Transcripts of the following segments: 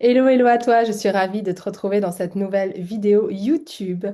Hello, hello à toi, je suis ravie de te retrouver dans cette nouvelle vidéo YouTube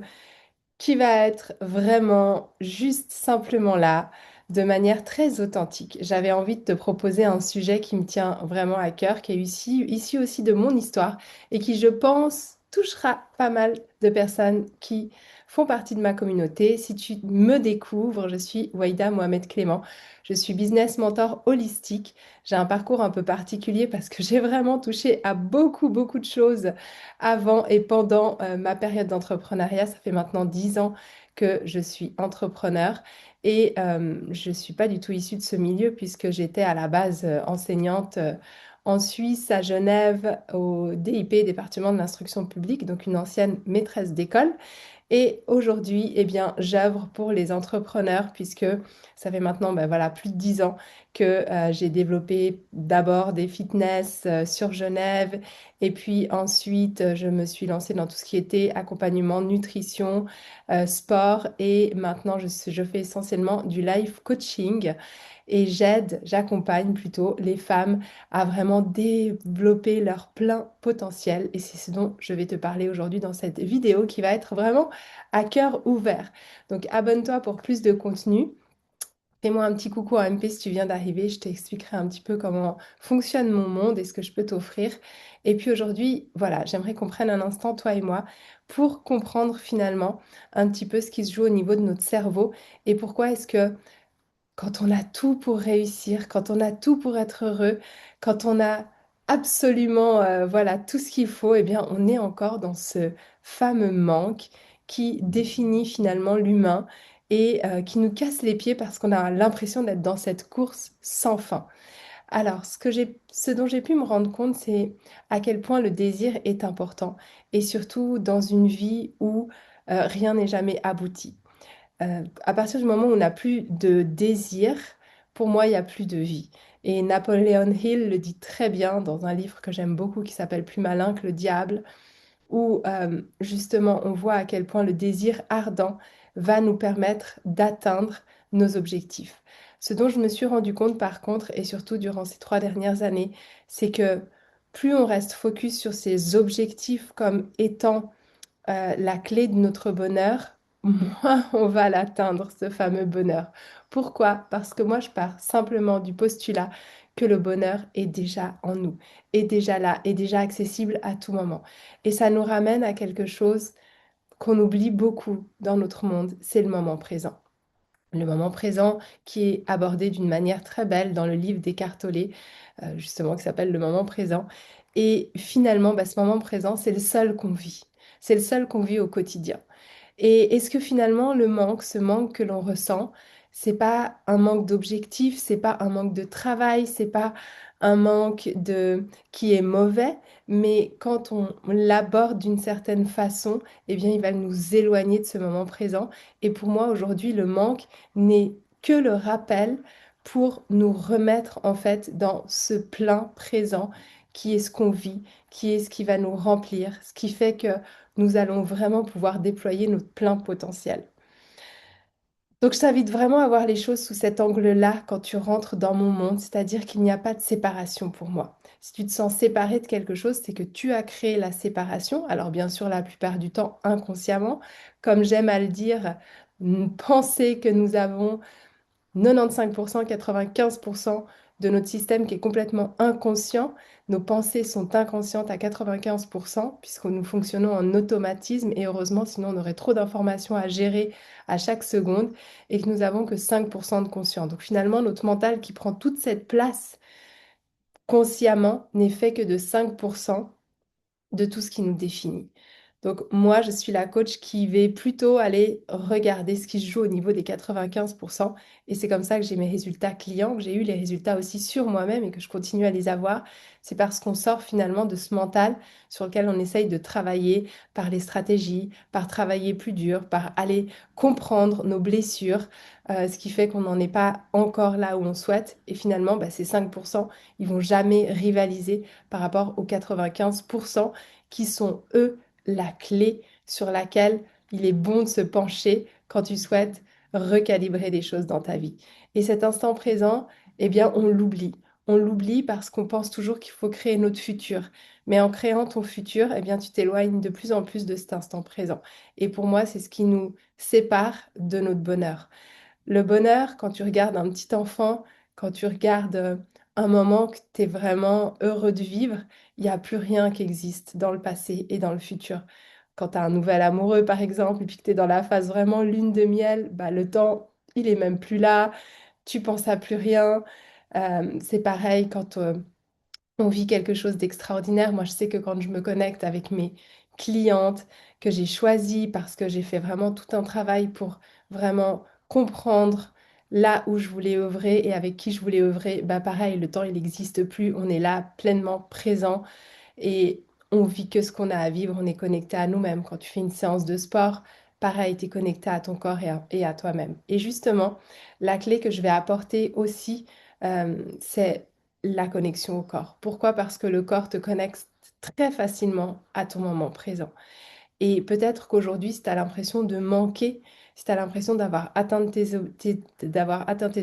qui va être vraiment juste simplement là, de manière très authentique. J'avais envie de te proposer un sujet qui me tient vraiment à cœur, qui est issu aussi de mon histoire et qui, je pense, touchera pas mal de personnes qui font partie de ma communauté. Si tu me découvres, je suis Waïda Mohamed Clément. Je suis business mentor holistique. J'ai un parcours un peu particulier parce que j'ai vraiment touché à beaucoup, beaucoup de choses avant et pendant ma période d'entrepreneuriat. Ça fait maintenant 10 ans que je suis entrepreneur et je ne suis pas du tout issue de ce milieu puisque j'étais à la base enseignante en Suisse, à Genève, au DIP, département de l'instruction publique, donc une ancienne maîtresse d'école. Et aujourd'hui, eh bien, j'œuvre pour les entrepreneurs puisque ça fait maintenant ben voilà, plus de 10 ans que j'ai développé d'abord des fitness sur Genève et puis ensuite je me suis lancée dans tout ce qui était accompagnement, nutrition, sport et maintenant je fais essentiellement du life coaching et j'accompagne plutôt les femmes à vraiment développer leur plein potentiel. Et c'est ce dont je vais te parler aujourd'hui dans cette vidéo qui va être vraiment à cœur ouvert. Donc abonne-toi pour plus de contenu. Fais-moi un petit coucou en MP si tu viens d'arriver, je t'expliquerai un petit peu comment fonctionne mon monde et ce que je peux t'offrir. Et puis aujourd'hui, voilà, j'aimerais qu'on prenne un instant, toi et moi, pour comprendre finalement un petit peu ce qui se joue au niveau de notre cerveau et pourquoi est-ce que quand on a tout pour réussir, quand on a tout pour être heureux, quand on a absolument voilà tout ce qu'il faut, eh bien on est encore dans ce fameux manque qui définit finalement l'humain et qui nous casse les pieds parce qu'on a l'impression d'être dans cette course sans fin. Alors, ce dont j'ai pu me rendre compte, c'est à quel point le désir est important et surtout dans une vie où rien n'est jamais abouti. À partir du moment où on n'a plus de désir, pour moi, il n'y a plus de vie. Et Napoleon Hill le dit très bien dans un livre que j'aime beaucoup qui s'appelle Plus malin que le diable, où justement on voit à quel point le désir ardent va nous permettre d'atteindre nos objectifs. Ce dont je me suis rendu compte par contre, et surtout durant ces 3 dernières années, c'est que plus on reste focus sur ces objectifs comme étant la clé de notre bonheur, moins on va l'atteindre, ce fameux bonheur. Pourquoi? Parce que moi, je pars simplement du postulat que le bonheur est déjà en nous, est déjà là, est déjà accessible à tout moment. Et ça nous ramène à quelque chose qu'on oublie beaucoup dans notre monde, c'est le moment présent. Le moment présent qui est abordé d'une manière très belle dans le livre d'Eckhart Tolle, justement, qui s'appelle Le moment présent. Et finalement, bah, ce moment présent, c'est le seul qu'on vit. C'est le seul qu'on vit au quotidien. Et est-ce que finalement, le manque, ce manque que l'on ressent, c'est pas un manque d'objectif, c'est pas un manque de travail, c'est pas un manque de qui est mauvais, mais quand on l'aborde d'une certaine façon, eh bien, il va nous éloigner de ce moment présent. Et pour moi, aujourd'hui, le manque n'est que le rappel pour nous remettre en fait dans ce plein présent qui est ce qu'on vit, qui est ce qui va nous remplir, ce qui fait que nous allons vraiment pouvoir déployer notre plein potentiel. Donc, je t'invite vraiment à voir les choses sous cet angle-là quand tu rentres dans mon monde, c'est-à-dire qu'il n'y a pas de séparation pour moi. Si tu te sens séparé de quelque chose, c'est que tu as créé la séparation. Alors, bien sûr, la plupart du temps, inconsciemment. Comme j'aime à le dire, penser que nous avons 95%, 95% de notre système qui est complètement inconscient. Nos pensées sont inconscientes à 95% puisque nous fonctionnons en automatisme et heureusement, sinon on aurait trop d'informations à gérer à chaque seconde et que nous avons que 5% de conscience. Donc finalement, notre mental qui prend toute cette place consciemment n'est fait que de 5% de tout ce qui nous définit. Donc moi, je suis la coach qui vais plutôt aller regarder ce qui se joue au niveau des 95%. Et c'est comme ça que j'ai mes résultats clients, que j'ai eu les résultats aussi sur moi-même et que je continue à les avoir. C'est parce qu'on sort finalement de ce mental sur lequel on essaye de travailler par les stratégies, par travailler plus dur, par aller comprendre nos blessures, ce qui fait qu'on n'en est pas encore là où on souhaite. Et finalement, bah, ces 5%, ils vont jamais rivaliser par rapport aux 95% qui sont, eux, la clé sur laquelle il est bon de se pencher quand tu souhaites recalibrer des choses dans ta vie. Et cet instant présent, eh bien, on l'oublie. on l'oublie parce qu'on pense toujours qu'il faut créer notre futur. Mais en créant ton futur, eh bien, tu t'éloignes de plus en plus de cet instant présent. Et pour moi, c'est ce qui nous sépare de notre bonheur. Le bonheur, quand tu regardes un petit enfant, quand tu regardes un moment que tu es vraiment heureux de vivre, il n'y a plus rien qui existe dans le passé et dans le futur. Quand tu as un nouvel amoureux, par exemple, et puis que tu es dans la phase vraiment lune de miel, bah, le temps, il est même plus là, tu penses à plus rien. C'est pareil quand on vit quelque chose d'extraordinaire. Moi, je sais que quand je me connecte avec mes clientes que j'ai choisies parce que j'ai fait vraiment tout un travail pour vraiment comprendre là où je voulais œuvrer et avec qui je voulais œuvrer, bah pareil, le temps, il n'existe plus. On est là pleinement présent et on vit que ce qu'on a à vivre. On est connecté à nous-mêmes. Quand tu fais une séance de sport, pareil, tu es connecté à ton corps et à toi-même. Et justement, la clé que je vais apporter aussi, c'est la connexion au corps. Pourquoi? Parce que le corps te connecte très facilement à ton moment présent. Et peut-être qu'aujourd'hui, si tu as l'impression de manquer, si tu as l'impression d'avoir atteint tes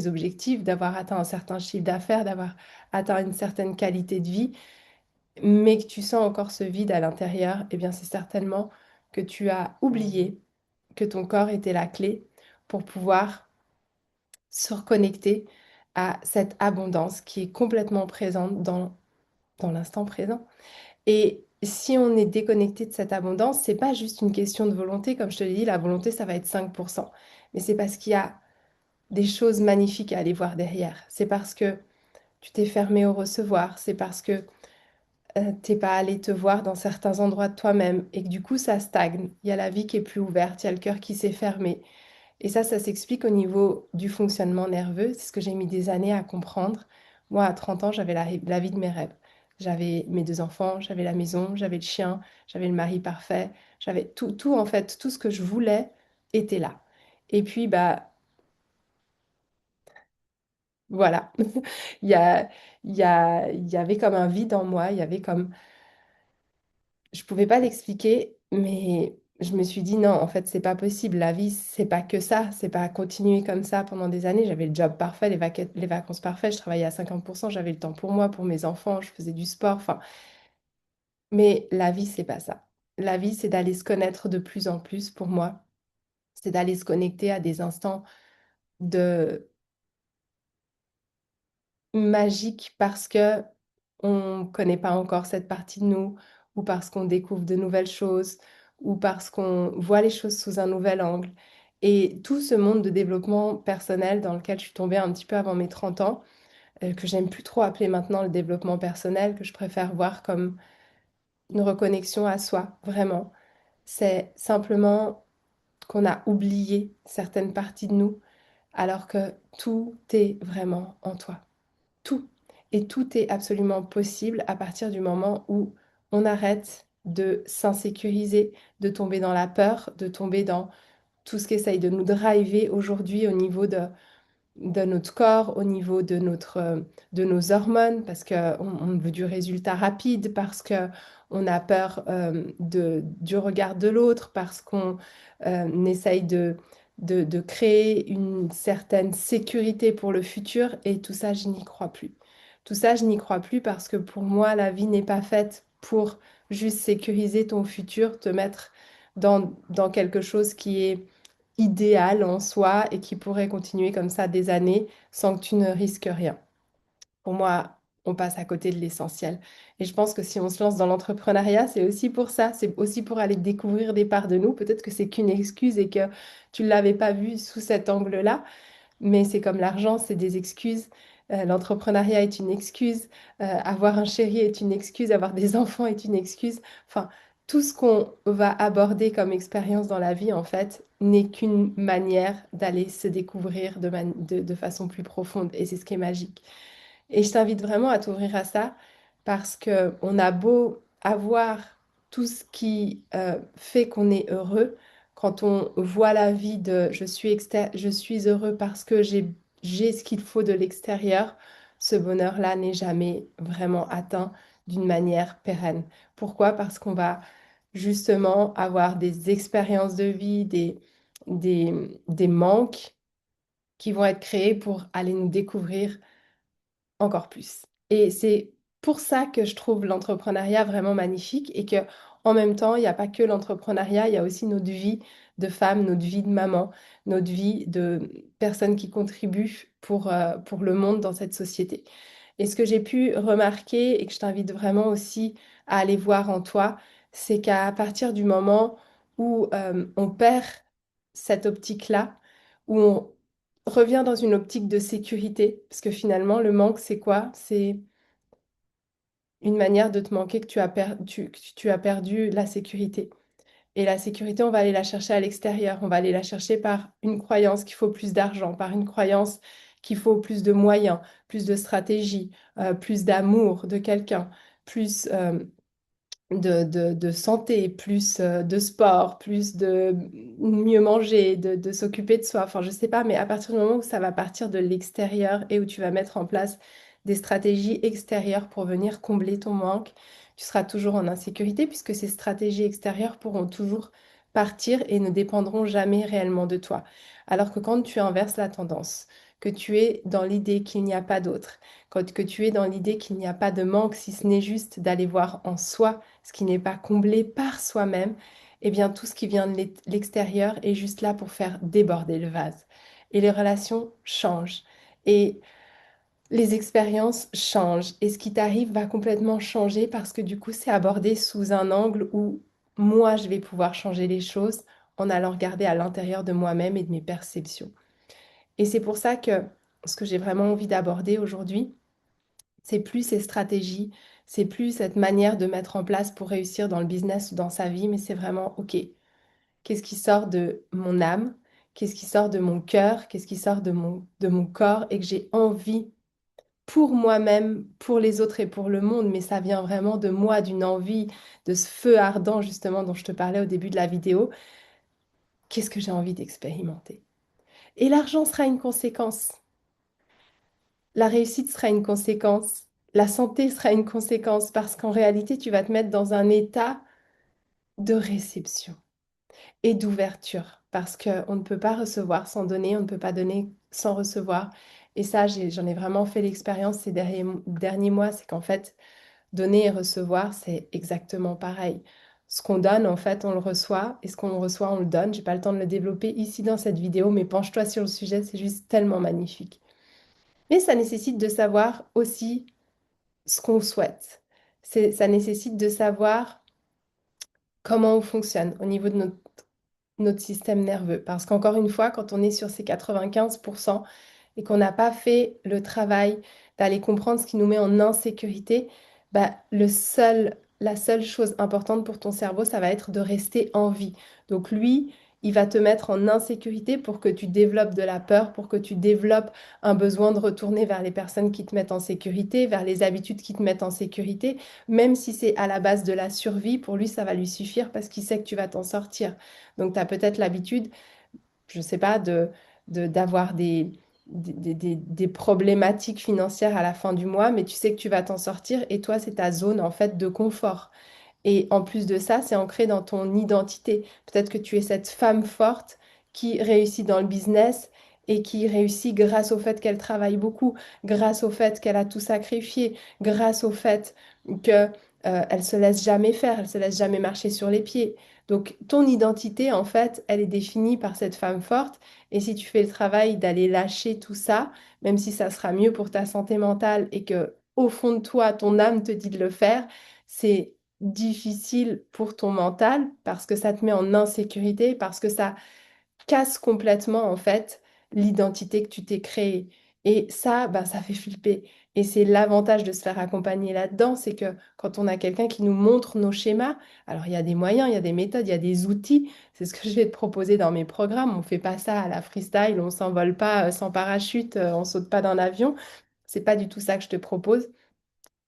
objectifs, d'avoir atteint un certain chiffre d'affaires, d'avoir atteint une certaine qualité de vie, mais que tu sens encore ce vide à l'intérieur, eh bien c'est certainement que tu as oublié que ton corps était la clé pour pouvoir se reconnecter à cette abondance qui est complètement présente dans l'instant présent. Et si on est déconnecté de cette abondance, c'est pas juste une question de volonté, comme je te l'ai dit, la volonté, ça va être 5%. Mais c'est parce qu'il y a des choses magnifiques à aller voir derrière. C'est parce que tu t'es fermé au recevoir, c'est parce que t'es pas allé te voir dans certains endroits de toi-même et que du coup ça stagne. Il y a la vie qui est plus ouverte, il y a le cœur qui s'est fermé. Et ça s'explique au niveau du fonctionnement nerveux. C'est ce que j'ai mis des années à comprendre. Moi, à 30 ans, j'avais la vie de mes rêves. J'avais mes deux enfants, j'avais la maison, j'avais le chien, j'avais le mari parfait, j'avais tout en fait, tout ce que je voulais était là. Et puis, bah, voilà. Il y a, il y avait comme un vide en moi, il y avait comme je pouvais pas l'expliquer, mais je me suis dit non, en fait, c'est pas possible. La vie, c'est pas que ça. C'est pas continuer comme ça pendant des années. J'avais le job parfait, les vacances parfaites. Je travaillais à 50%, j'avais le temps pour moi, pour mes enfants, je faisais du sport. Enfin, mais la vie, c'est pas ça. La vie, c'est d'aller se connaître de plus en plus pour moi. C'est d'aller se connecter à des instants de magique parce que on connaît pas encore cette partie de nous, ou parce qu'on découvre de nouvelles choses, ou parce qu'on voit les choses sous un nouvel angle. Et tout ce monde de développement personnel dans lequel je suis tombée un petit peu avant mes 30 ans, que j'aime plus trop appeler maintenant le développement personnel, que je préfère voir comme une reconnexion à soi, vraiment. C'est simplement qu'on a oublié certaines parties de nous, alors que tout est vraiment en toi. Tout. Et tout est absolument possible à partir du moment où on arrête de s'insécuriser, de tomber dans la peur, de tomber dans tout ce qui essaye de nous driver aujourd'hui au niveau de notre corps, au niveau de nos hormones, parce qu'on veut du résultat rapide, parce qu'on a peur du regard de l'autre, parce qu'on essaye de créer une certaine sécurité pour le futur, et tout ça, je n'y crois plus. Tout ça, je n'y crois plus parce que pour moi, la vie n'est pas faite pour juste sécuriser ton futur, te mettre dans quelque chose qui est idéal en soi et qui pourrait continuer comme ça des années sans que tu ne risques rien. Pour moi, on passe à côté de l'essentiel. Et je pense que si on se lance dans l'entrepreneuriat, c'est aussi pour ça, c'est aussi pour aller découvrir des parts de nous. Peut-être que c'est qu'une excuse et que tu ne l'avais pas vu sous cet angle-là, mais c'est comme l'argent, c'est des excuses. L'entrepreneuriat est une excuse. Avoir un chéri est une excuse. Avoir des enfants est une excuse. Enfin, tout ce qu'on va aborder comme expérience dans la vie, en fait, n'est qu'une manière d'aller se découvrir de façon plus profonde. Et c'est ce qui est magique. Et je t'invite vraiment à t'ouvrir à ça parce que on a beau avoir tout ce qui fait qu'on est heureux, quand on voit la vie de je suis heureux parce que j'ai ce qu'il faut de l'extérieur, ce bonheur-là n'est jamais vraiment atteint d'une manière pérenne. Pourquoi? Parce qu'on va justement avoir des expériences de vie, des manques qui vont être créés pour aller nous découvrir encore plus. Et c'est pour ça que je trouve l'entrepreneuriat vraiment magnifique et que en même temps, il n'y a pas que l'entrepreneuriat, il y a aussi notre vie de femme, notre vie de maman, notre vie de personnes qui contribuent pour le monde dans cette société. Et ce que j'ai pu remarquer et que je t'invite vraiment aussi à aller voir en toi, c'est qu'à partir du moment où on perd cette optique-là, où on revient dans une optique de sécurité, parce que finalement, le manque, c'est quoi? C'est une manière de te manquer que tu as perdu la sécurité. Et la sécurité, on va aller la chercher à l'extérieur. On va aller la chercher par une croyance qu'il faut plus d'argent, par une croyance qu'il faut plus de moyens, plus de stratégie, plus d'amour de quelqu'un, plus de santé, plus de sport, plus de mieux manger, de s'occuper de soi. Enfin, je sais pas, mais à partir du moment où ça va partir de l'extérieur et où tu vas mettre en place des stratégies extérieures pour venir combler ton manque, tu seras toujours en insécurité puisque ces stratégies extérieures pourront toujours partir et ne dépendront jamais réellement de toi. Alors que quand tu inverses la tendance, que tu es dans l'idée qu'il n'y a pas d'autre, quand que tu es dans l'idée qu'il n'y a pas de manque, si ce n'est juste d'aller voir en soi ce qui n'est pas comblé par soi-même, eh bien tout ce qui vient de l'extérieur est juste là pour faire déborder le vase. Et les relations changent. Et les expériences changent. Et ce qui t'arrive va complètement changer parce que du coup, c'est abordé sous un angle où moi, je vais pouvoir changer les choses en allant regarder à l'intérieur de moi-même et de mes perceptions. Et c'est pour ça que ce que j'ai vraiment envie d'aborder aujourd'hui, c'est plus ces stratégies, c'est plus cette manière de mettre en place pour réussir dans le business ou dans sa vie, mais c'est vraiment, OK, qu'est-ce qui sort de mon âme, qu'est-ce qui sort de mon cœur, qu'est-ce qui sort de mon corps et que j'ai envie pour moi-même, pour les autres et pour le monde, mais ça vient vraiment de moi, d'une envie, de ce feu ardent justement dont je te parlais au début de la vidéo. Qu'est-ce que j'ai envie d'expérimenter? Et l'argent sera une conséquence. La réussite sera une conséquence. La santé sera une conséquence parce qu'en réalité, tu vas te mettre dans un état de réception et d'ouverture parce qu'on ne peut pas recevoir sans donner, on ne peut pas donner sans recevoir. Et ça, j'en ai vraiment fait l'expérience ces derniers mois, c'est qu'en fait, donner et recevoir, c'est exactement pareil. Ce qu'on donne, en fait, on le reçoit et ce qu'on reçoit, on le donne. J'ai pas le temps de le développer ici dans cette vidéo, mais penche-toi sur le sujet, c'est juste tellement magnifique. Mais ça nécessite de savoir aussi ce qu'on souhaite. Ça nécessite de savoir comment on fonctionne au niveau de notre système nerveux. Parce qu'encore une fois, quand on est sur ces 95% et qu'on n'a pas fait le travail d'aller comprendre ce qui nous met en insécurité, bah, la seule chose importante pour ton cerveau, ça va être de rester en vie. Donc lui, il va te mettre en insécurité pour que tu développes de la peur, pour que tu développes un besoin de retourner vers les personnes qui te mettent en sécurité, vers les habitudes qui te mettent en sécurité, même si c'est à la base de la survie, pour lui, ça va lui suffire parce qu'il sait que tu vas t'en sortir. Donc, tu as peut-être l'habitude, je ne sais pas, d'avoir des problématiques financières à la fin du mois, mais tu sais que tu vas t'en sortir et toi, c'est ta zone en fait de confort. Et en plus de ça, c'est ancré dans ton identité. Peut-être que tu es cette femme forte qui réussit dans le business et qui réussit grâce au fait qu'elle travaille beaucoup, grâce au fait qu'elle a tout sacrifié, grâce au fait que elle se laisse jamais faire, elle se laisse jamais marcher sur les pieds. Donc ton identité, en fait, elle est définie par cette femme forte. Et si tu fais le travail d'aller lâcher tout ça, même si ça sera mieux pour ta santé mentale et que au fond de toi, ton âme te dit de le faire, c'est difficile pour ton mental parce que ça te met en insécurité, parce que ça casse complètement en fait l'identité que tu t'es créée. Et ça, bah, ça fait flipper. Et c'est l'avantage de se faire accompagner là-dedans, c'est que quand on a quelqu'un qui nous montre nos schémas, alors il y a des moyens, il y a des méthodes, il y a des outils. C'est ce que je vais te proposer dans mes programmes. On fait pas ça à la freestyle, on s'envole pas sans parachute, on saute pas d'un avion. C'est pas du tout ça que je te propose.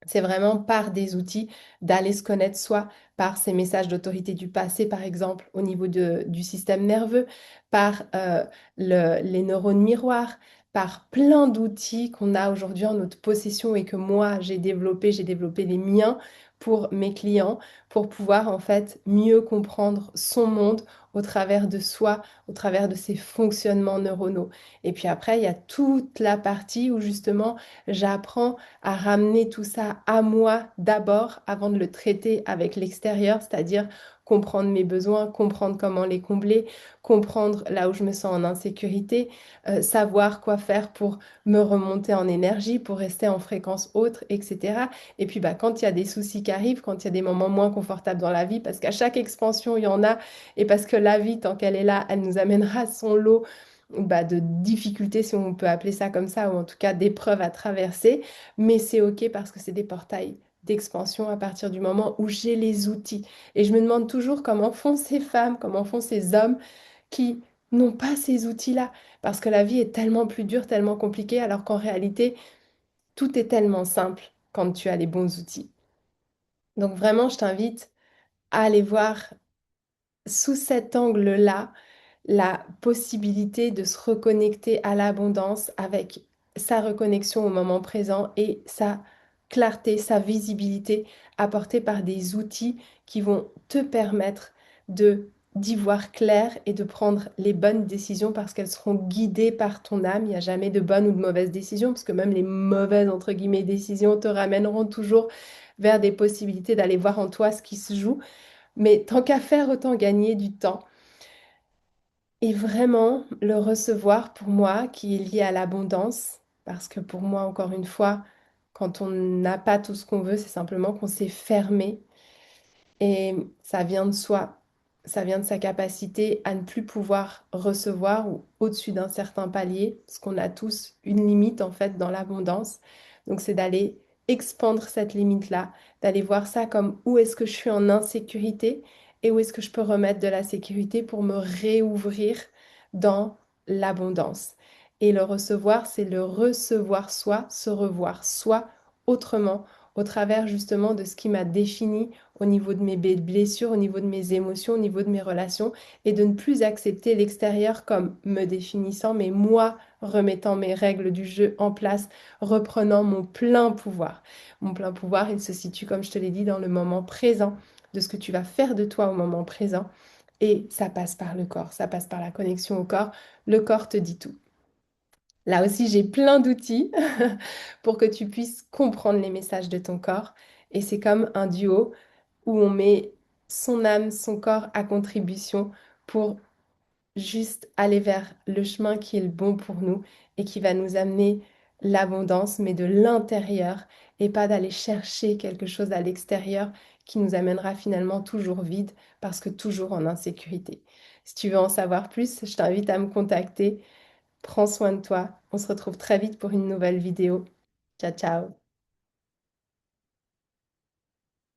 C'est vraiment par des outils d'aller se connaître soi, par ces messages d'autorité du passé, par exemple, au niveau du système nerveux, par les neurones miroirs, par plein d'outils qu'on a aujourd'hui en notre possession et que moi j'ai développé les miens pour mes clients, pour pouvoir en fait mieux comprendre son monde au travers de soi, au travers de ses fonctionnements neuronaux. Et puis après, il y a toute la partie où justement j'apprends à ramener tout ça à moi d'abord avant de le traiter avec l'extérieur, c'est-à-dire comprendre mes besoins, comprendre comment les combler, comprendre là où je me sens en insécurité, savoir quoi faire pour me remonter en énergie, pour rester en fréquence haute, etc. Et puis bah, quand il y a des soucis qui arrivent, quand il y a des moments moins confortables dans la vie, parce qu'à chaque expansion, il y en a, et parce que la vie, tant qu'elle est là, elle nous amènera son lot bah, de difficultés, si on peut appeler ça comme ça, ou en tout cas d'épreuves à traverser. Mais c'est OK parce que c'est des portails d'expansion à partir du moment où j'ai les outils. Et je me demande toujours comment font ces femmes, comment font ces hommes qui n'ont pas ces outils-là. Parce que la vie est tellement plus dure, tellement compliquée, alors qu'en réalité, tout est tellement simple quand tu as les bons outils. Donc vraiment, je t'invite à aller voir sous cet angle-là la possibilité de se reconnecter à l'abondance avec sa reconnexion au moment présent et sa clarté, sa visibilité apportée par des outils qui vont te permettre de d'y voir clair et de prendre les bonnes décisions parce qu'elles seront guidées par ton âme. Il n'y a jamais de bonnes ou de mauvaises décisions parce que même les mauvaises, entre guillemets, décisions te ramèneront toujours vers des possibilités d'aller voir en toi ce qui se joue. Mais tant qu'à faire, autant gagner du temps. Et vraiment, le recevoir pour moi, qui est lié à l'abondance, parce que pour moi, encore une fois, quand on n'a pas tout ce qu'on veut, c'est simplement qu'on s'est fermé et ça vient de soi, ça vient de sa capacité à ne plus pouvoir recevoir ou au-dessus d'un certain palier, parce qu'on a tous une limite en fait dans l'abondance. Donc c'est d'aller expandre cette limite-là, d'aller voir ça comme où est-ce que je suis en insécurité et où est-ce que je peux remettre de la sécurité pour me réouvrir dans l'abondance. Et le recevoir, c'est le recevoir soi, se revoir soi autrement, au travers justement de ce qui m'a défini au niveau de mes blessures, au niveau de mes émotions, au niveau de mes relations, et de ne plus accepter l'extérieur comme me définissant, mais moi remettant mes règles du jeu en place, reprenant mon plein pouvoir. Mon plein pouvoir, il se situe, comme je te l'ai dit, dans le moment présent, de ce que tu vas faire de toi au moment présent. Et ça passe par le corps, ça passe par la connexion au corps. Le corps te dit tout. Là aussi, j'ai plein d'outils pour que tu puisses comprendre les messages de ton corps. Et c'est comme un duo où on met son âme, son corps à contribution pour juste aller vers le chemin qui est le bon pour nous et qui va nous amener l'abondance, mais de l'intérieur et pas d'aller chercher quelque chose à l'extérieur qui nous amènera finalement toujours vide parce que toujours en insécurité. Si tu veux en savoir plus, je t'invite à me contacter. Prends soin de toi. On se retrouve très vite pour une nouvelle vidéo. Ciao, ciao.